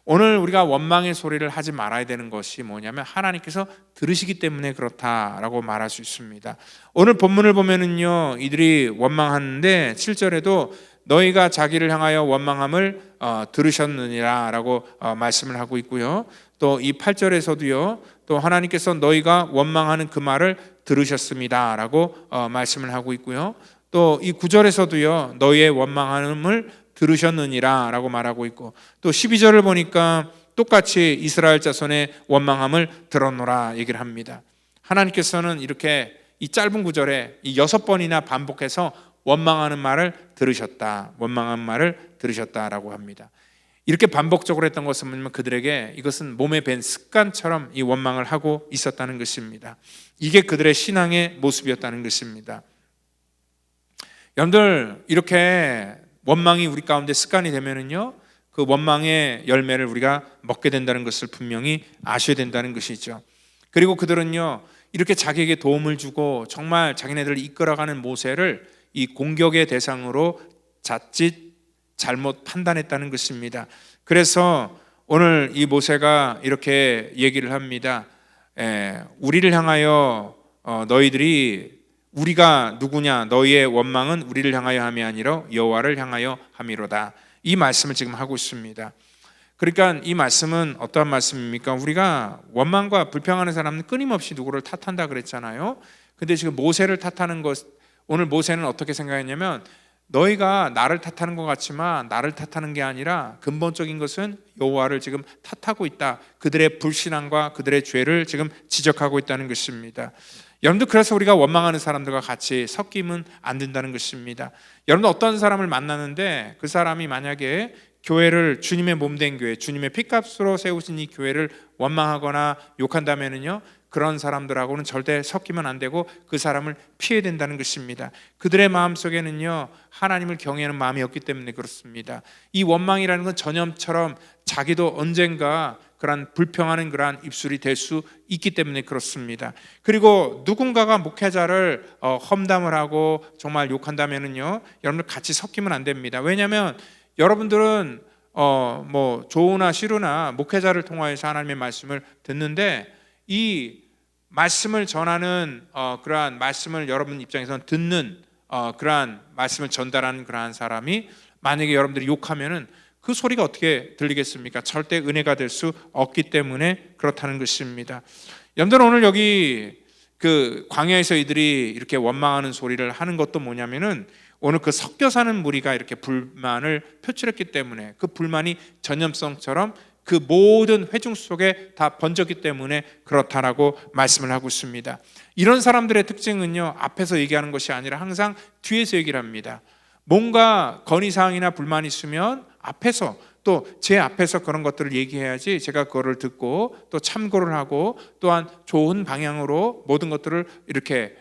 오늘 우리가 원망의 소리를 하지 말아야 되는 것이 뭐냐면 하나님께서 들으시기 때문에 그렇다라고 말할 수 있습니다. 오늘 본문을 보면은요, 이들이 원망하는데 7절에도 너희가 자기를 향하여 원망함을 들으셨느니라 라고 말씀을 하고 있고요. 또 이 8절에서도요, 또 하나님께서 너희가 원망하는 그 말을 들으셨습니다 라고 말씀을 하고 있고요. 또 이 9절에서도요, 너희의 원망함을 들으셨느니라 라고 말하고 있고, 또 12절을 보니까 똑같이 이스라엘 자손의 원망함을 들었노라 얘기를 합니다. 하나님께서는 이렇게 이 짧은 구절에 이 6번이나 반복해서 원망하는 말을 들으셨다, 원망한 말을 들으셨다라고 합니다. 이렇게 반복적으로 했던 것은 뭐냐면 그들에게 이것은 몸에 밴 습관처럼 이 원망을 하고 있었다는 것입니다. 이게 그들의 신앙의 모습이었다는 것입니다. 여러분들, 이렇게 원망이 우리 가운데 습관이 되면은요, 그 원망의 열매를 우리가 먹게 된다는 것을 분명히 아셔야 된다는 것이죠. 그리고 그들은요, 이렇게 자기에게 도움을 주고 정말 자기네들을 이끌어가는 모세를 이 공격의 대상으로 자칫 잘못 판단했다는 것입니다. 그래서 오늘 이 모세가 이렇게 얘기를 합니다. 우리를 향하여 너희들이, 우리가 누구냐, 너희의 원망은 우리를 향하여 함이 아니라 여호와를 향하여 함이로다, 이 말씀을 지금 하고 있습니다. 그러니까 이 말씀은 어떠한 말씀입니까? 우리가 원망과 불평하는 사람은 끊임없이 누구를 탓한다 그랬잖아요. 근데 지금 모세를 탓하는 것, 오늘 모세는 어떻게 생각했냐면, 너희가 나를 탓하는 것 같지만 나를 탓하는 게 아니라 근본적인 것은 여호와를 지금 탓하고 있다, 그들의 불신앙과 그들의 죄를 지금 지적하고 있다는 것입니다. 여러분들, 그래서 우리가 원망하는 사람들과 같이 섞이면 안 된다는 것입니다. 여러분들, 어떤 사람을 만나는데 그 사람이 만약에 교회를, 주님의 몸된 교회, 주님의 피값으로 세우신 이 교회를 원망하거나 욕한다면은요, 그런 사람들하고는 절대 섞이면 안 되고 그 사람을 피해야 된다는 것입니다. 그들의 마음속에는요, 하나님을 경외하는 마음이 없기 때문에 그렇습니다. 이 원망이라는 건 전염처럼 자기도 언젠가 그러한 불평하는 그러한 입술이 될 수 있기 때문에 그렇습니다. 그리고 누군가가 목회자를 험담을 하고 정말 욕한다면은요, 여러분들 같이 섞이면 안 됩니다. 왜냐하면 여러분들은 뭐 좋으나 싫으나 목회자를 통하여서 하나님의 말씀을 듣는데, 이 말씀을 전하는 그러한 말씀을 여러분 입장에서는 듣는 그러한 말씀을 전달하는 그러한 사람이 만약에 여러분들이 욕하면은 그 소리가 어떻게 들리겠습니까? 절대 은혜가 될 수 없기 때문에 그렇다는 것입니다. 여러분들, 오늘 여기 그 광야에서 이들이 이렇게 원망하는 소리를 하는 것도 뭐냐면은, 오늘 그 섞여 사는 무리가 이렇게 불만을 표출했기 때문에 그 불만이 전염성처럼 그 모든 회중 속에 다 번졌기 때문에 그렇다라고 말씀을 하고 있습니다. 이런 사람들의 특징은요, 앞에서 얘기하는 것이 아니라 항상 뒤에서 얘기를 합니다. 뭔가 건의사항이나 불만이 있으면 앞에서, 또 제 앞에서 그런 것들을 얘기해야지 제가 그거를 듣고 또 참고를 하고 또한 좋은 방향으로 모든 것들을 이렇게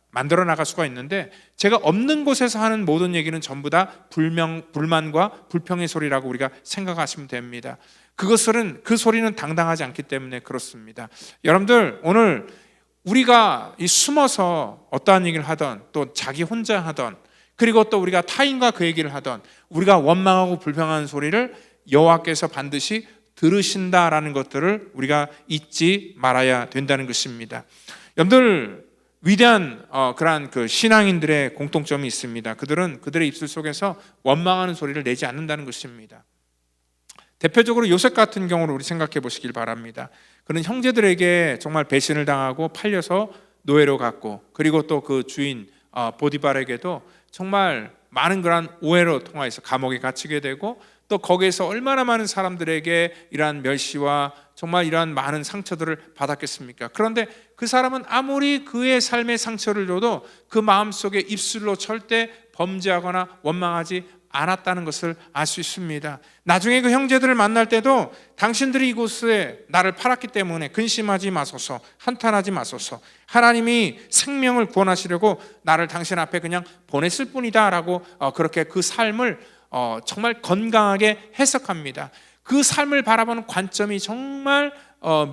만들어 나갈 수가 있는데, 제가 없는 곳에서 하는 모든 얘기는 전부 다 불만과 불평의 소리라고 우리가 생각하시면 됩니다. 그 소리는 당당하지 않기 때문에 그렇습니다. 여러분들, 오늘 우리가 이 숨어서 어떠한 얘기를 하던, 또 자기 혼자 하던, 그리고 또 우리가 타인과 그 얘기를 하던, 우리가 원망하고 불평하는 소리를 여호와께서 반드시 들으신다라는 것들을 우리가 잊지 말아야 된다는 것입니다. 여러분들, 위대한 그러한 그 신앙인들의 공통점이 있습니다. 그들은 그들의 입술 속에서 원망하는 소리를 내지 않는다는 것입니다. 대표적으로 요셉 같은 경우를 우리 생각해 보시길 바랍니다. 그는 형제들에게 정말 배신을 당하고 팔려서 노예로 갔고, 그리고 또 그 주인 보디발에게도 정말 많은 그런 오해로 통하여서 감옥에 갇히게 되고, 또 거기에서 얼마나 많은 사람들에게 이러한 멸시와 정말 이러한 많은 상처들을 받았겠습니까? 그런데 그 사람은 아무리 그의 삶의 상처를 줘도 그 마음속에 입술로 절대 범죄하거나 원망하지 않았다는 것을 알 수 있습니다. 나중에 그 형제들을 만날 때도 당신들이 이곳에 나를 팔았기 때문에 근심하지 마소서, 한탄하지 마소서, 하나님이 생명을 구원하시려고 나를 당신 앞에 그냥 보냈을 뿐이다 라고 그렇게 그 삶을 정말 건강하게 해석합니다. 그 삶을 바라보는 관점이 정말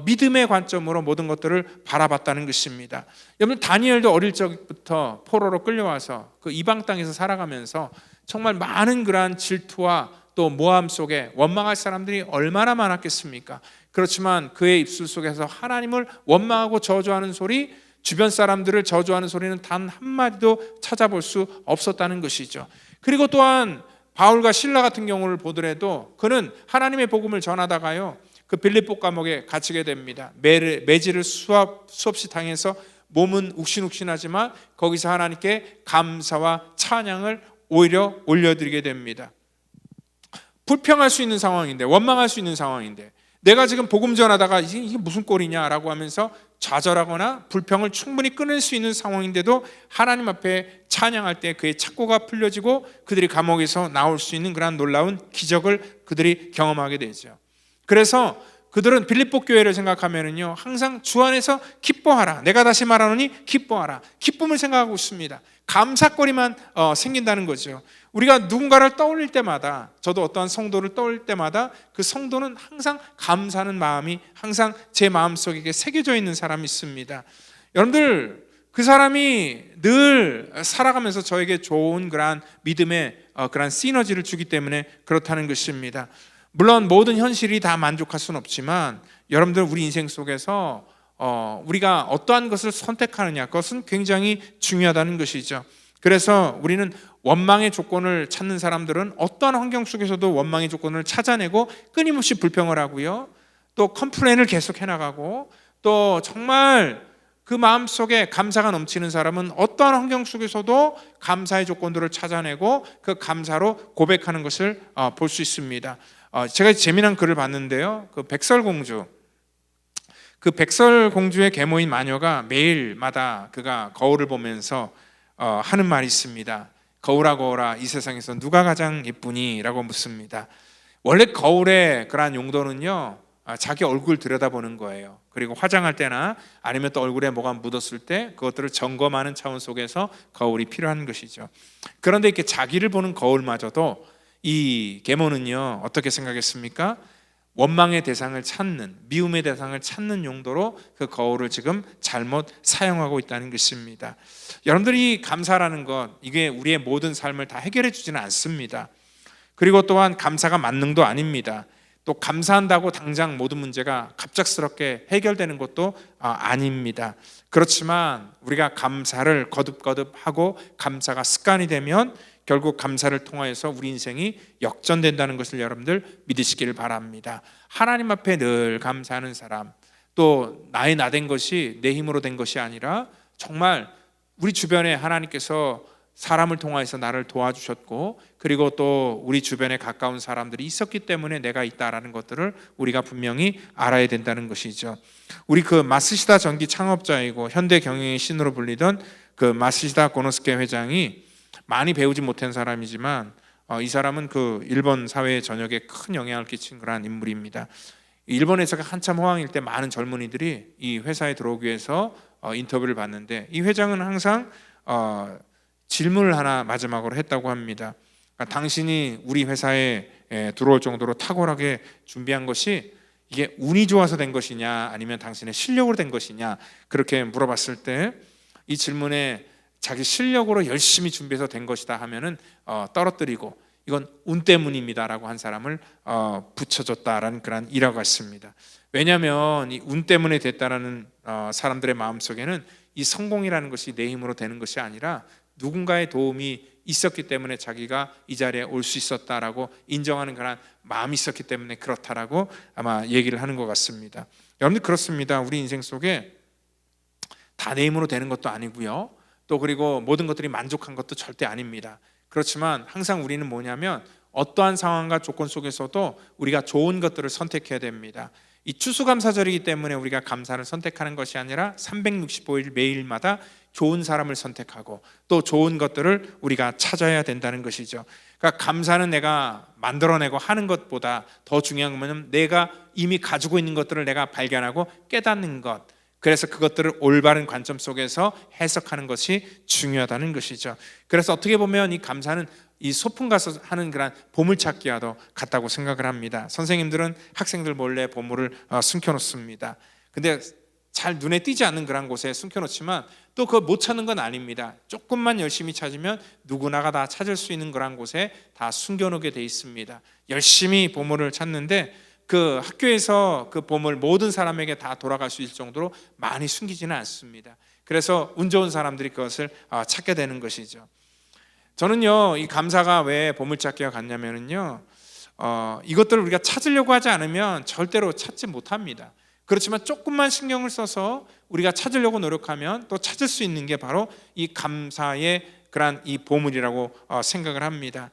믿음의 관점으로 모든 것들을 바라봤다는 것입니다. 여러분, 다니엘도 어릴 적부터 포로로 끌려와서 그 이방 땅에서 살아가면서 정말 많은 그러한 질투와 또 모함 속에 원망할 사람들이 얼마나 많았겠습니까? 그렇지만 그의 입술 속에서 하나님을 원망하고 저주하는 소리, 주변 사람들을 저주하는 소리는 단 한마디도 찾아볼 수 없었다는 것이죠. 그리고 또한 바울과 실라 같은 경우를 보더라도 그는 하나님의 복음을 전하다가요, 그 빌립보 감옥에 갇히게 됩니다. 매질을 수없이 당해서 몸은 욱신욱신하지만 거기서 하나님께 감사와 찬양을 오히려 올려드리게 됩니다. 불평할 수 있는 상황인데, 원망할 수 있는 상황인데, 내가 지금 복음 전하다가 이게 무슨 꼴이냐라고 하면서 좌절하거나 불평을 충분히 끊을 수 있는 상황인데도 하나님 앞에 찬양할 때 그의 착고가 풀려지고 그들이 감옥에서 나올 수 있는 그런 놀라운 기적을 그들이 경험하게 되죠. 그래서 그들은 빌립보 교회를 생각하면은요, 항상 주 안에서 기뻐하라, 내가 다시 말하노니 기뻐하라, 기쁨을 생각하고 있습니다. 감사거리만 생긴다는 거죠. 우리가 누군가를 떠올릴 때마다, 저도 어떠한 성도를 떠올릴 때마다 그 성도는 항상 감사하는 마음이 항상 제 마음속에 새겨져 있는 사람이 있습니다. 여러분들, 그 사람이 늘 살아가면서 저에게 좋은 그러한 믿음의 그러한 시너지를 주기 때문에 그렇다는 것입니다. 물론 모든 현실이 다 만족할 수는 없지만 여러분들, 우리 인생 속에서 우리가 어떠한 것을 선택하느냐, 그것은 굉장히 중요하다는 것이죠. 그래서 우리는 원망의 조건을 찾는 사람들은 어떠한 환경 속에서도 원망의 조건을 찾아내고 끊임없이 불평을 하고요, 또 컴플레인을 계속 해나가고, 또 정말 그 마음속에 감사가 넘치는 사람은 어떠한 환경 속에서도 감사의 조건들을 찾아내고 그 감사로 고백하는 것을 볼 수 있습니다. 제가 재미난 글을 봤는데요, 그 백설공주, 그 백설공주의 계모인 마녀가 매일마다 그가 거울을 보면서 하는 말이 있습니다. 거울아 거울아, 이 세상에서 누가 가장 예쁘니? 라고 묻습니다. 원래 거울의 그러한 용도는요, 자기 얼굴 들여다보는 거예요. 그리고 화장할 때나 아니면 또 얼굴에 뭐가 묻었을 때 그것들을 점검하는 차원 속에서 거울이 필요한 것이죠. 그런데 이렇게 자기를 보는 거울마저도 이 계모는요, 어떻게 생각했습니까? 원망의 대상을 찾는, 미움의 대상을 찾는 용도로 그 거울을 지금 잘못 사용하고 있다는 것입니다. 여러분들이 감사라는 것, 이게 우리의 모든 삶을 다 해결해 주지는 않습니다. 그리고 또한 감사가 만능도 아닙니다. 또 감사한다고 당장 모든 문제가 갑작스럽게 해결되는 것도 아닙니다. 그렇지만 우리가 감사를 거듭거듭 하고 감사가 습관이 되면 결국 감사를 통하여서 우리 인생이 역전된다는 것을 여러분들 믿으시기를 바랍니다. 하나님 앞에 늘 감사하는 사람, 또 나의 나된 것이 내 힘으로 된 것이 아니라 정말 우리 주변에 하나님께서 사람을 통하여서 나를 도와주셨고, 그리고 또 우리 주변에 가까운 사람들이 있었기 때문에 내가 있다라는 것들을 우리가 분명히 알아야 된다는 것이죠. 우리 그 마스시다 전기 창업자이고 현대 경영의 신으로 불리던 그 마스시다 고노스케 회장이 많이 배우지 못한 사람이지만 이 사람은 그 일본 사회 전역에 큰 영향을 끼친 그러한 인물입니다. 일본에서가 한참 호황일 때 많은 젊은이들이 이 회사에 들어오기 위해서 인터뷰를 받는데, 이 회장은 항상 질문을 하나 마지막으로 했다고 합니다. 그러니까 당신이 우리 회사에 들어올 정도로 탁월하게 준비한 것이 이게 운이 좋아서 된 것이냐 아니면 당신의 실력으로 된 것이냐, 그렇게 물어봤을 때 이 질문에 자기 실력으로 열심히 준비해서 된 것이다 하면은 떨어뜨리고 이건 운 때문입니다라고 한 사람을 붙여줬다라는 그런 일화가 있습니다. 왜냐하면 이 운 때문에 됐다라는 사람들의 마음속에는 이 성공이라는 것이 내 힘으로 되는 것이 아니라 누군가의 도움이 있었기 때문에 자기가 이 자리에 올 수 있었다라고 인정하는 그런 마음이 있었기 때문에 그렇다라고 아마 얘기를 하는 것 같습니다. 여러분들 그렇습니다. 우리 인생 속에 다 내 힘으로 되는 것도 아니고요. 또 그리고 모든 것들이 만족한 것도 절대 아닙니다. 그렇지만 항상 우리는 뭐냐면 어떠한 상황과 조건 속에서도 우리가 좋은 것들을 선택해야 됩니다. 이 추수감사절이기 때문에 우리가 감사를 선택하는 것이 아니라 365일 매일마다 좋은 사람을 선택하고 또 좋은 것들을 우리가 찾아야 된다는 것이죠. 그러니까 감사는 내가 만들어내고 하는 것보다 더 중요한 것은 내가 이미 가지고 있는 것들을 내가 발견하고 깨닫는 것, 그래서 그것들을 올바른 관점 속에서 해석하는 것이 중요하다는 것이죠. 그래서 어떻게 보면 이 감사는 이 소풍 가서 하는 그런 보물찾기와도 같다고 생각을 합니다. 선생님들은 학생들 몰래 보물을 숨겨놓습니다. 근데 잘 눈에 띄지 않는 그런 곳에 숨겨놓지만 또 그거 못 찾는 건 아닙니다. 조금만 열심히 찾으면 누구나가 다 찾을 수 있는 그런 곳에 다 숨겨놓게 돼 있습니다. 열심히 보물을 찾는데 그 학교에서 그 보물 모든 사람에게 다 돌아갈 수 있을 정도로 많이 숨기지는 않습니다. 그래서 운 좋은 사람들이 그것을 찾게 되는 것이죠. 저는요, 이 감사가 왜 보물찾기와 같냐면요, 이것들을 우리가 찾으려고 하지 않으면 절대로 찾지 못합니다. 그렇지만 조금만 신경을 써서 우리가 찾으려고 노력하면 또 찾을 수 있는 게 바로 이 감사의 그러한 이 보물이라고 생각을 합니다.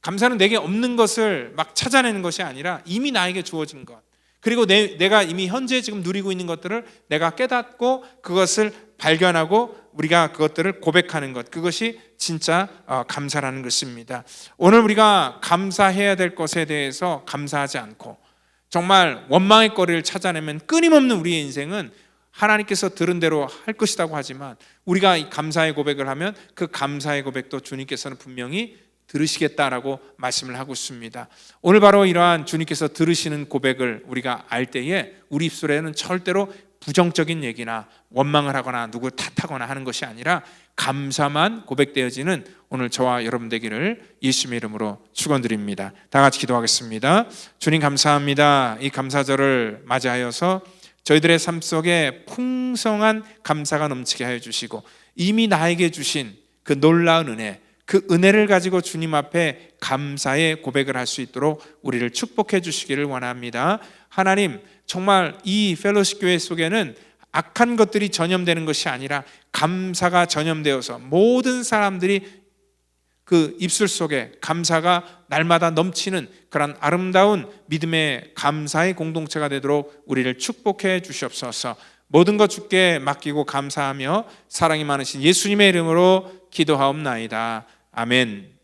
감사는 내게 없는 것을 막 찾아내는 것이 아니라 이미 나에게 주어진 것, 그리고 내가 이미 현재 지금 누리고 있는 것들을 내가 깨닫고 그것을 발견하고 우리가 그것들을 고백하는 것, 그것이 진짜 감사라는 것입니다. 오늘 우리가 감사해야 될 것에 대해서 감사하지 않고 정말 원망의 거리를 찾아내면 끊임없는 우리의 인생은 하나님께서 들은 대로 할 것이라고 하지만 우리가 이 감사의 고백을 하면 그 감사의 고백도 주님께서는 분명히 들으시겠다라고 말씀을 하고 있습니다. 오늘 바로 이러한 주님께서 들으시는 고백을 우리가 알 때에 우리 입술에는 절대로 부정적인 얘기나 원망을 하거나 누구 탓하거나 하는 것이 아니라 감사만 고백되어지는 오늘 저와 여러분 되기를 예수님의 이름으로 축원드립니다. 다 같이 기도하겠습니다. 주님 감사합니다. 이 감사절을 맞이하여서 저희들의 삶 속에 풍성한 감사가 넘치게 하여 주시고 이미 나에게 주신 그 놀라운 은혜, 그 은혜를 가지고 주님 앞에 감사의 고백을 할 수 있도록 우리를 축복해 주시기를 원합니다. 하나님, 정말 이 펠로십 교회 속에는 악한 것들이 전염되는 것이 아니라 감사가 전염되어서 모든 사람들이 그 입술 속에 감사가 날마다 넘치는 그런 아름다운 믿음의 감사의 공동체가 되도록 우리를 축복해 주시옵소서. 모든 것 주께 맡기고 감사하며 사랑이 많으신 예수님의 이름으로 기도하옵나이다. 아멘.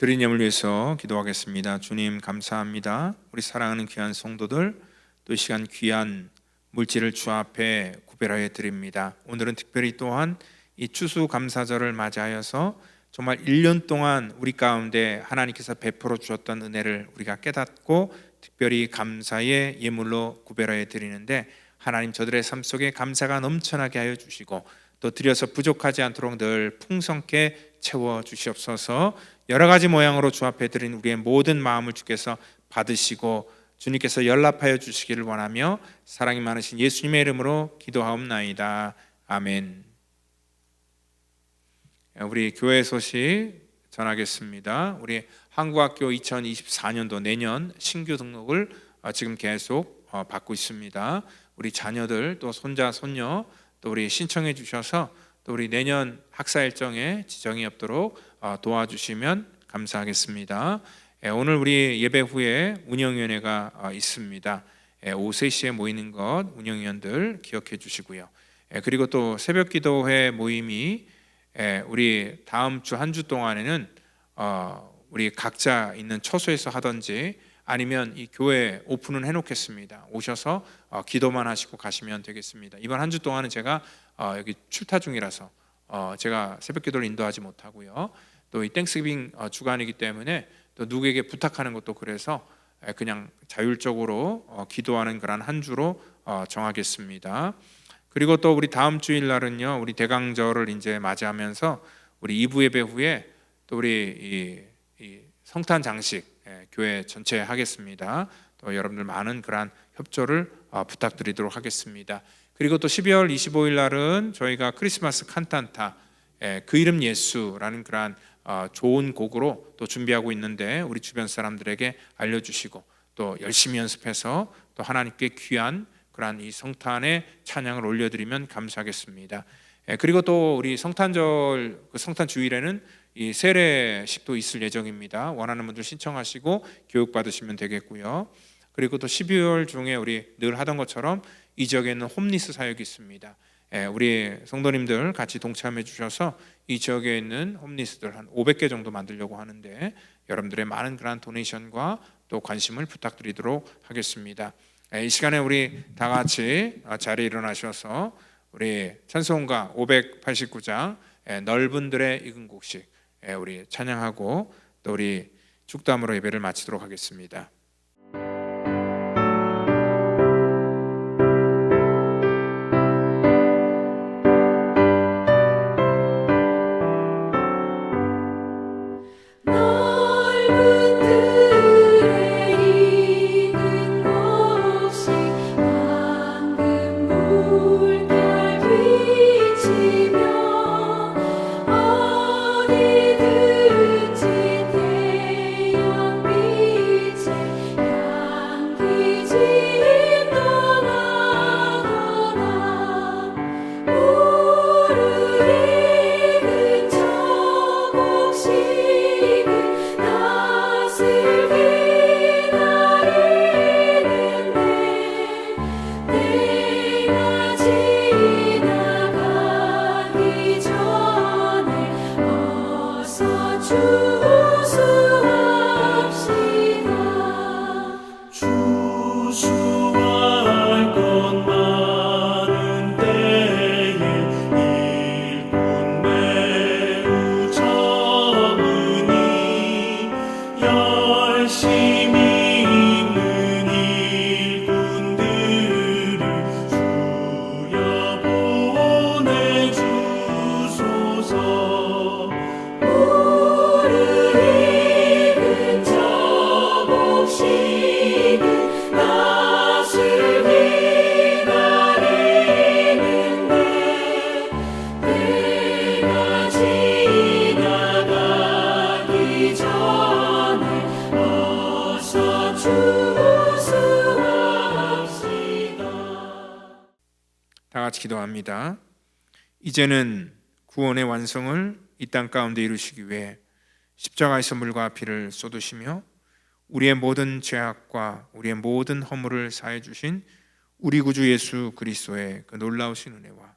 드린 예물 위해서 기도하겠습니다. 주님 감사합니다. 우리 사랑하는 귀한 성도들, 또 이 시간 귀한 물질을 주 앞에 구별하여 드립니다. 오늘은 특별히 또한 이 추수감사절을 맞이하여서 정말 1년 동안 우리 가운데 하나님께서 베풀어 주셨던 은혜를 우리가 깨닫고 특별히 감사의 예물로 구별하여 드리는데, 하나님 저들의 삶 속에 감사가 넘쳐나게 하여 주시고 또 드려서 부족하지 않도록 늘 풍성케 채워 주시옵소서. 여러 가지 모양으로 주 앞에 드린 우리의 모든 마음을 주께서 받으시고 주님께서 연락하여 주시기를 원하며 사랑이 많으신 예수님의 이름으로 기도하옵나이다. 아멘. 우리 교회 소식 전하겠습니다. 우리 한국학교 2024년도 내년 신규 등록을 지금 계속 받고 있습니다. 우리 자녀들 또 손자 손녀 또 우리 신청해 주셔서 또 우리 내년 학사 일정에 지정이 없도록 도와주시면 감사하겠습니다. 오늘 우리 예배 후에 운영위원회가 있습니다. 오후 3시에 모이는 것 운영위원들 기억해 주시고요. 그리고 또 새벽기도회 모임이 우리 다음 주 한 주 동안에는 우리 각자 있는 처소에서 하든지 아니면 이 교회 오픈은 해놓겠습니다. 오셔서 기도만 하시고 가시면 되겠습니다. 이번 한 주 동안은 제가 여기 출타 중이라서 제가 새벽기도를 인도하지 못하고요. 또 이 땡스기빙 주간이기 때문에 또 누구에게 부탁하는 것도 그래서 그냥 자율적으로 기도하는 그런 한 주로 정하겠습니다. 그리고 또 우리 다음 주일 날은요, 우리 대강절을 이제 맞이하면서 우리 2부 예배 후에 또 우리 이 성탄 장식 교회 전체 하겠습니다. 또 여러분들 많은 그러한 협조를 부탁드리도록 하겠습니다. 그리고 또 12월 25일 날은 저희가 크리스마스 칸탄타 그 이름 예수라는 그러한 좋은 곡으로 또 준비하고 있는데 우리 주변 사람들에게 알려주시고 또 열심히 연습해서 또 하나님께 귀한 그러한 이 성탄의 찬양을 올려드리면 감사하겠습니다. 그리고 또 우리 성탄절 그 성탄 주일에는 이 세례식도 있을 예정입니다. 원하는 분들 신청하시고 교육 받으시면 되겠고요. 그리고 또 12월 중에 우리 늘 하던 것처럼 이 지역에 있는 홈리스 사역이 있습니다. 우리 성도님들 같이 동참해 주셔서 이 지역에 있는 홈리스들 한 500개 정도 만들려고 하는데 여러분들의 많은 그런 도네이션과 또 관심을 부탁드리도록 하겠습니다. 이 시간에 우리 다 같이 자리에 일어나셔서 우리 찬송가 589장 넓은 들의 익은 곡식 우리 찬양하고 또 우리 축담으로 예배를 마치도록 하겠습니다. 다 같이 기도합니다. 이제는 구원의 완성을 이 땅 가운데 이루시기 위해 십자가에서 물과 피를 쏟으시며 우리의 모든 죄악과 우리의 모든 허물을 사해 주신 우리 구주 예수 그리스도의 그 놀라우신 은혜와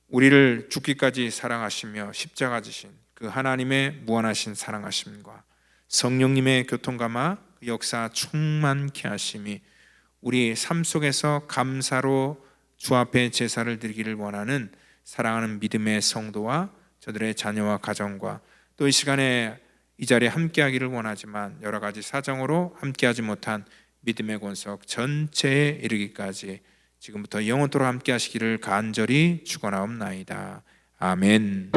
우리를 죽기까지 사랑하시며 십자가 지신 그 하나님의 무한하신 사랑하심과 성령님의 교통감화 그 역사 충만케 하심이 우리 삶 속에서 감사로 주 앞에 제사를 드리기를 원하는 사랑하는 믿음의 성도와 저들의 자녀와 가정과 또 이 시간에 이 자리에 함께하기를 원하지만 여러 가지 사정으로 함께하지 못한 믿음의 권속 전체에 이르기까지 지금부터 영원토록 함께하시기를 간절히 축원하옵나이다. 아멘.